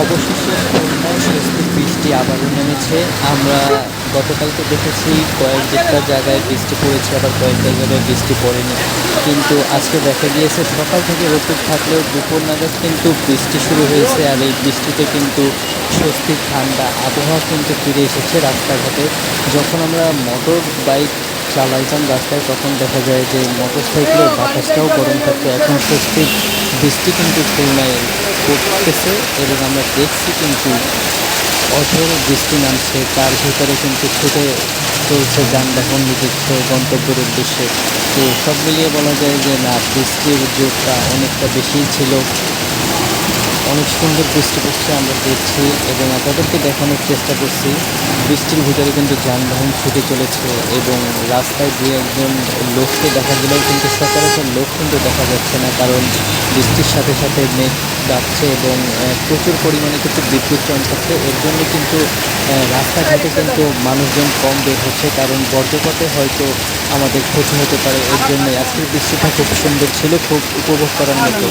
অবশেষে খুলনায় স্বস্তির বৃষ্টি আবারও নেমেছে। আমরা গতকালকে দেখেছি কয়েকটা জায়গায় বৃষ্টি পড়েছে, আবার কয়েকটা জায়গায় বৃষ্টি পড়েনি। কিন্তু আজকে দেখা গিয়েছে সকাল থেকে রোদ থাকলেও দুপুর নাগাদ কিন্তু বৃষ্টি শুরু হয়েছে, আর এই বৃষ্টিতে কিন্তু স্বস্তির ঠান্ডা আবহাওয়া কিন্তু ফিরে এসেছে রাস্তাঘাটে। যখন আমরা মোটর বাইক চালাইতাম রাস্তায়, তখন দেখা যায় যে মোটর সাইকেলের বাতাসটাও গরম থাকতো। এখন স্বস্তির বৃষ্টি কিন্তু খুলনায় পড়তেছে এবং আমরা দেখছি কিন্তু অঝোর বৃষ্টি নামছে, তার ভিতরে কিন্তু ছুটে চলছে যানবাহন নিজস্ব গন্তব্যের উদ্দেশ্যে। তো সব মিলিয়ে বলা যায় যে না, বৃষ্টির জোরটা অনেকটা বেশিই ছিল। অনেক সুন্দর বৃষ্টি পড়ছে আমরা দেখছি এবং আপনাদেরকে দেখানোর চেষ্টা করছি। বৃষ্টির ভিতরে কিন্তু যানবাহন ছুটে চলেছে এবং রাস্তায় দু একজন লোককে দেখা গেলেও কিন্তু সচরাচর লোক কিন্তু দেখা যাচ্ছে না, কারণ বৃষ্টির সাথে সাথে মেঘ ডাকছে এবং প্রচুর পরিমাণে কিন্তু বিদ্যুৎ চমকাচ্ছে। এর জন্য কিন্তু রাস্তাঘাটে কিন্তু মানুষজন কম বের হচ্ছে, কারণ বজ্রপাতে হয়তো আমাদের ক্ষতি হতে পারে। এর জন্যই আজকের বৃষ্টিটা খুব সুন্দর ছিল, খুব উপভোগ করার মতো।